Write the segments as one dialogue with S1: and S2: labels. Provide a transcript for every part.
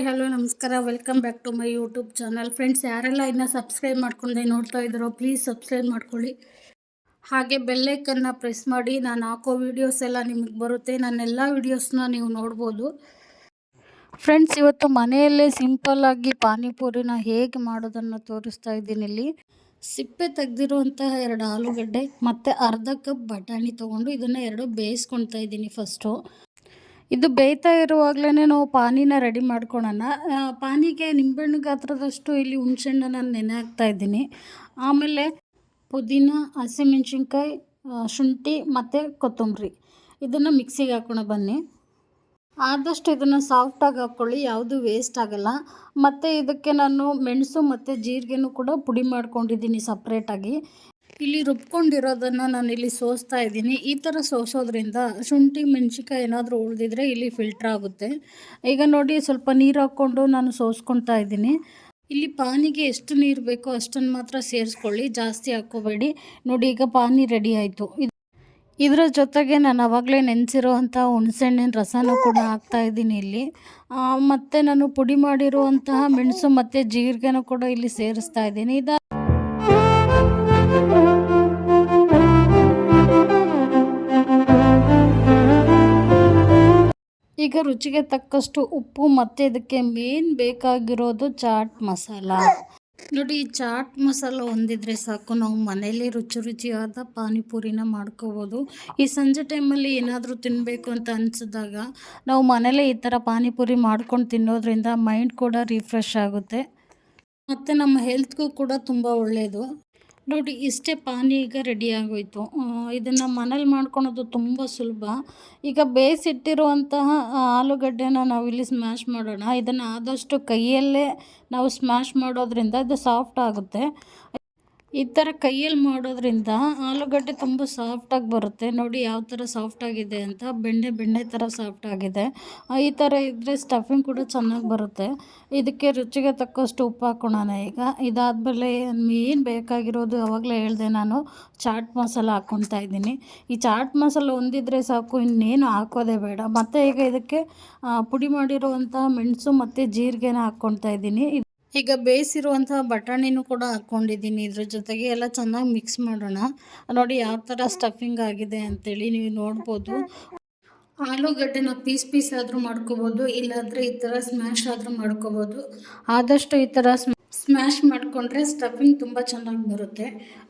S1: Hi hello ನಮಸ್ಕಾರ. Welcome back to my YouTube channel. Friends, ಯಾರೆಲ್ಲ ಇನ್ನೂ ಸಬ್ಸ್ಕ್ರೈಬ್ ಮಾಡ್ಕೊಂಡೆ ನೋಡ್ತಾ ಇದ್ದಾರೋ ಪ್ಲೀಸ್ ಸಬ್ಸ್ಕ್ರೈಬ್ ಮಾಡ್ಕೊಳ್ಳಿ. ಹಾಗೆ ಬೆಲ್ಲೈಕನ್ನ ಪ್ರೆಸ್ ಮಾಡಿ. ನಾನು ಹಾಕೋ ವೀಡಿಯೋಸ್ ಎಲ್ಲ ನಿಮಗೆ ಬರುತ್ತೆ. ನನ್ನೆಲ್ಲ ವೀಡಿಯೋಸ್ನ ನೀವು ನೋಡ್ಬೋದು. ಫ್ರೆಂಡ್ಸ್, ಇವತ್ತು ಮನೆಯಲ್ಲೇ ಸಿಂಪಲ್ಲಾಗಿ ಪಾನಿಪುರಿನ ಹೇಗೆ ಮಾಡೋದನ್ನು ತೋರಿಸ್ತಾ ಇದ್ದೀನಿ. ಇಲ್ಲಿ ಸಿಪ್ಪೆ ತೆಗೆದಿರುವಂತಹ 2 ಆಲೂಗಡ್ಡೆ ಮತ್ತು ಅರ್ಧ ಕಪ್ ಬಟಾಣಿ ತೊಗೊಂಡು ಇದನ್ನು 2 ಬೇಯಿಸ್ಕೊಳ್ತಾ ಇದ್ದೀನಿ. ಫಸ್ಟು ಇದು ಬೇಯ್ತಾ ಇರುವಾಗಲೇ ನಾವು ಪಾನಿನ ರೆಡಿ ಮಾಡ್ಕೊಳ್ಳೋಣ. ಪಾನಿಗೆ ನಿಂಬೆಹಣ್ಣು ಗಾತ್ರದಷ್ಟು ಇಲ್ಲಿ ಹುಣಸೆಹಣ್ಣನ್ನು ನಾನು ನೆನೆ ಹಾಕ್ತಾ ಇದ್ದೀನಿ. ಆಮೇಲೆ ಪುದೀನ, ಹಸಿಮೆಣ್ಸಿನ್ಕಾಯಿ, ಶುಂಠಿ ಮತ್ತು ಕೊತ್ತಂಬರಿ ಇದನ್ನು ಮಿಕ್ಸಿಗೆ ಹಾಕೋಣ ಬನ್ನಿ. ಆದಷ್ಟು ಇದನ್ನು ಸಾಫ್ಟಾಗಿ ಹಾಕ್ಕೊಳ್ಳಿ, ಯಾವುದು ವೇಸ್ಟ್ ಆಗೋಲ್ಲ. ಮತ್ತು ಇದಕ್ಕೆ ನಾನು ಮೆಣಸು ಮತ್ತು ಜೀರಿಗೆನೂ ಕೂಡ ಪುಡಿ ಮಾಡ್ಕೊಂಡಿದ್ದೀನಿ ಸಪ್ರೇಟಾಗಿ. ಇಲ್ಲಿ ರುಬ್ಕೊಂಡಿರೋದನ್ನು ನಾನು ಇಲ್ಲಿ ಸೋಸ್ತಾ ಇದ್ದೀನಿ. ಈ ಥರ ಸೋಸೋದ್ರಿಂದ ಶುಂಠಿ ಮೆಣಸಿನ್ಕಾಯಿ ಏನಾದರೂ ಉಳಿದಿದ್ರೆ ಇಲ್ಲಿ ಫಿಲ್ಟ್ರ್ ಆಗುತ್ತೆ. ಈಗ ನೋಡಿ, ಸ್ವಲ್ಪ ನೀರು ಹಾಕ್ಕೊಂಡು ನಾನು ಸೋಸ್ಕೊತಾ ಇದ್ದೀನಿ. ಇಲ್ಲಿ ಪಾನಿಗೆ ಎಷ್ಟು ನೀರು ಬೇಕೋ ಅಷ್ಟನ್ನು ಮಾತ್ರ ಸೇರಿಸ್ಕೊಳ್ಳಿ, ಜಾಸ್ತಿ ಹಾಕ್ಕೋಬೇಡಿ. ನೋಡಿ, ಈಗ ಪಾನಿ ರೆಡಿ ಆಯಿತು. ಇದರ ಜೊತೆಗೆ ನಾನು ಆವಾಗಲೇ ನೆನೆಸಿರುವಂಥ ಹುಣಸೆಹಣ್ಣಿನ ರಸನೂ ಕೂಡ ಹಾಕ್ತಾಯಿದ್ದೀನಿ ಇಲ್ಲಿ. ಮತ್ತು ನಾನು ಪುಡಿ ಮಾಡಿರುವಂತಹ ಮೆಣಸು ಮತ್ತು ಜೀರಿಗೆನೂ ಕೂಡ ಇಲ್ಲಿ ಸೇರಿಸ್ತಾ ಇದ್ದೀನಿ. ಈಗ ರುಚಿಗೆ ತಕ್ಕಷ್ಟು ಉಪ್ಪು ಮತ್ತು ಇದಕ್ಕೆ ಮೇನ್ ಬೇಕಾಗಿರೋದು ಚಾಟ್ ಮಸಾಲ. ನೋಡಿ, ಈ ಚಾಟ್ ಮಸಾಲ ಹೊಂದಿದ್ರೆ ಸಾಕು, ನಾವು ಮನೇಲಿ ರುಚಿಯಾದ ಪಾನಿಪುರಿನ ಮಾಡ್ಕೋಬೋದು. ಈ ಸಂಜೆ ಟೈಮಲ್ಲಿ ಏನಾದರೂ ತಿನ್ನಬೇಕು ಅಂತ ಅನಿಸಿದಾಗ ನಾವು ಮನೇಲೇ ಈ ಥರ ಪಾನಿಪುರಿ ಮಾಡ್ಕೊಂಡು ತಿನ್ನೋದ್ರಿಂದ ಮೈಂಡ್ ಕೂಡ ರಿಫ್ರೆಶ್ ಆಗುತ್ತೆ ಮತ್ತು ನಮ್ಮ ಹೆಲ್ತ್ಗೂ ಕೂಡ ತುಂಬ ಒಳ್ಳೆಯದು. ನೋಡಿ, ಇಷ್ಟೇ ಪಾನಿ ಈಗ ರೆಡಿ ಆಗೋಯಿತು. ಇದನ್ನು ಮನೇಲಿ ಮಾಡ್ಕೊಳೋದು ತುಂಬ ಸುಲಭ. ಈಗ ಬೇಯಿಸಿಟ್ಟಿರುವಂತಹ ಆಲೂಗಡ್ಡೆನ ನಾವಿಲ್ಲಿ ಸ್ಮ್ಯಾಶ್ ಮಾಡೋಣ. ಇದನ್ನು ಆದಷ್ಟು ಕೈಯಲ್ಲೇ ನಾವು ಸ್ಮ್ಯಾಶ್ ಮಾಡೋದ್ರಿಂದ ಇದು ಸಾಫ್ಟ್ ಆಗುತ್ತೆ. ಈ ಥರ ಕೈಯಲ್ಲಿ ಮಾಡೋದ್ರಿಂದ ಆಲೂಗಡ್ಡೆ ತುಂಬ ಸಾಫ್ಟಾಗಿ ಬರುತ್ತೆ. ನೋಡಿ ಯಾವ ಥರ ಸಾಫ್ಟಾಗಿದೆ ಅಂತ, ಬೆಣ್ಣೆ ಥರ ಸಾಫ್ಟಾಗಿದೆ. ಈ ಥರ ಇದ್ದರೆ ಸ್ಟಫಿಂಗ್ ಕೂಡ ಚೆನ್ನಾಗಿ ಬರುತ್ತೆ. ಇದಕ್ಕೆ ರುಚಿಗೆ ತಕ್ಕಷ್ಟು ಉಪ್ಪು ಹಾಕೋಣ. ಈಗ ಇದಾದಮೇಲೆ ಮೇನ್ ಬೇಕಾಗಿರೋದು, ಆವಾಗಲೇ ಹೇಳಿದೆ ನಾನು, ಚಾಟ್ ಮಸಾಲ ಹಾಕ್ಕೊತಾ ಇದ್ದೀನಿ. ಈ ಚಾಟ್ ಮಸಾಲ ಹೊಂದಿದ್ರೆ ಸಾಕು, ಇನ್ನೇನು ಹಾಕೋದೇ ಬೇಡ. ಮತ್ತು ಈಗ ಇದಕ್ಕೆ ಪುಡಿ ಮಾಡಿರುವಂಥ ಮೆಣಸು ಮತ್ತು ಜೀರಿಗೆನ ಹಾಕ್ಕೊತಾ ಇದ್ದೀನಿ. ಈಗ ಬೇಯಿಸಿರುವಂತಹ ಬಟಾಣಿನೂ ಕೂಡ ಹಾಕ್ಕೊಂಡಿದ್ದೀನಿ. ಇದ್ರ ಜೊತೆಗೆ ಎಲ್ಲ ಚೆನ್ನಾಗಿ ಮಿಕ್ಸ್ ಮಾಡೋಣ. ನೋಡಿ ಯಾವ ಥರ ಸ್ಟಫಿಂಗ್ ಆಗಿದೆ ಅಂತೇಳಿ ನೀವು ನೋಡ್ಬೋದು. ಆಲೂಗಡ್ಡೆನ ಪೀಸ್ ಆದರೂ ಮಾಡ್ಕೋಬೋದು, ಇಲ್ಲಾಂದರೆ ಈ ಥರ ಸ್ಮ್ಯಾಶ್ ಆದರೂ ಮಾಡ್ಕೋಬೋದು. ಆದಷ್ಟು ಈ ಥರ ಸ್ಮ್ಯಾಶ್ ಮಾಡಿಕೊಂಡ್ರೆ ಸ್ಟಫಿಂಗ್ ತುಂಬ ಚೆನ್ನಾಗಿ ಬರುತ್ತೆ.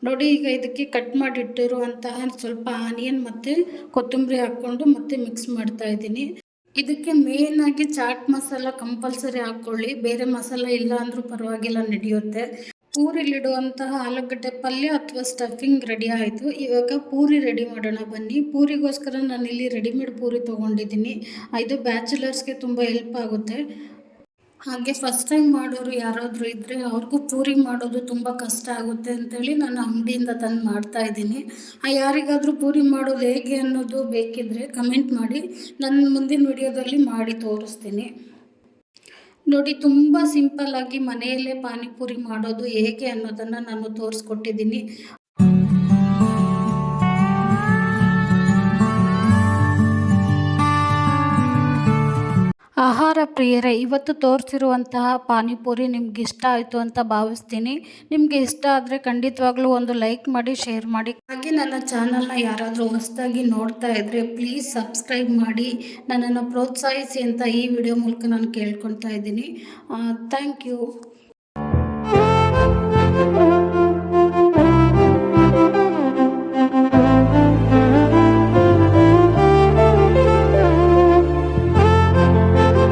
S1: ನೋಡಿ, ಈಗ ಇದಕ್ಕೆ ಕಟ್ ಮಾಡಿಟ್ಟಿರುವಂತಹ ಸ್ವಲ್ಪ ಆನಿಯನ್ ಮತ್ತು ಕೊತ್ತಂಬರಿ ಹಾಕ್ಕೊಂಡು ಮತ್ತೆ ಮಿಕ್ಸ್ ಮಾಡ್ತಾ ಇದ್ದೀನಿ. ಇದಕ್ಕೆ ಮೇಯ್ನಾಗಿ ಚಾಟ್ ಮಸಾಲ ಕಂಪಲ್ಸರಿ ಹಾಕ್ಕೊಳ್ಳಿ. ಬೇರೆ ಮಸಾಲ ಇಲ್ಲ ಅಂದರೂ ಪರವಾಗಿಲ್ಲ, ನಡೆಯುತ್ತೆ. ಪೂರಿಲಿಡುವಂತಹ ಆಲೂಗಡ್ಡೆ ಪಲ್ಯ ಅಥವಾ ಸ್ಟಫಿಂಗ್ ರೆಡಿ ಆಯಿತು. ಇವಾಗ ಪೂರಿ ರೆಡಿ ಮಾಡೋಣ ಬನ್ನಿ. ಪೂರಿಗೋಸ್ಕರ ನಾನಿಲ್ಲಿ ರೆಡಿಮೇಡ್ ಪೂರಿ ತೊಗೊಂಡಿದ್ದೀನಿ. ಇದು ಬ್ಯಾಚುಲರ್ಸ್ಗೆ ತುಂಬ ಹೆಲ್ಪ್ ಆಗುತ್ತೆ. ಹಾಗೆ ಫಸ್ಟ್ ಟೈಮ್ ಮಾಡೋರು ಯಾರಾದರೂ ಇದ್ದರೆ ಅವ್ರಿಗೂ ಪೂರಿ ಮಾಡೋದು ತುಂಬ ಕಷ್ಟ ಆಗುತ್ತೆ ಅಂತೇಳಿ ನಾನು ಅಂಗಡಿಯಿಂದ ತಂದು ಮಾಡ್ತಾಯಿದ್ದೀನಿ. ಯಾರಿಗಾದರೂ ಪೂರಿ ಮಾಡೋದು ಹೇಗೆ ಅನ್ನೋದು ಬೇಕಿದ್ದರೆ ಕಮೆಂಟ್ ಮಾಡಿ, ನನ್ನ ಮುಂದಿನ ವಿಡಿಯೋದಲ್ಲಿ ಮಾಡಿ ತೋರಿಸ್ತೀನಿ. ನೋಡಿ, ತುಂಬ ಸಿಂಪಲ್ಲಾಗಿ ಮನೆಯಲ್ಲೇ ಪಾನಿಪುರಿ ಮಾಡೋದು ಹೇಗೆ ಅನ್ನೋದನ್ನು ನಾನು ತೋರಿಸ್ಕೊಟ್ಟಿದ್ದೀನಿ. ಆಹಾರ ಪ್ರಿಯರೇ, ಇವತ್ತು ತೋರಿಸಿರುವಂತಹ ಪಾನಿಪುರಿ ನಿಮ್ಗೆ ಇಷ್ಟ ಆಯಿತು ಅಂತ ಭಾವಿಸ್ತೀನಿ. ನಿಮಗೆ ಇಷ್ಟ ಆದರೆ ಖಂಡಿತವಾಗ್ಲೂ ಒಂದು ಲೈಕ್ ಮಾಡಿ, ಶೇರ್ ಮಾಡಿ. ಹಾಗೆ ನನ್ನ ಚಾನಲ್ನ ಯಾರಾದರೂ ಹೊಸದಾಗಿ ನೋಡ್ತಾ ಇದ್ದರೆ ಪ್ಲೀಸ್ ಸಬ್ಸ್ಕ್ರೈಬ್ ಮಾಡಿ ನನ್ನನ್ನು ಪ್ರೋತ್ಸಾಹಿಸಿ ಅಂತ ಈ ವಿಡಿಯೋ ಮೂಲಕ ನಾನು ಕೇಳ್ಕೊತಾ ಇದ್ದೀನಿ. Thank you.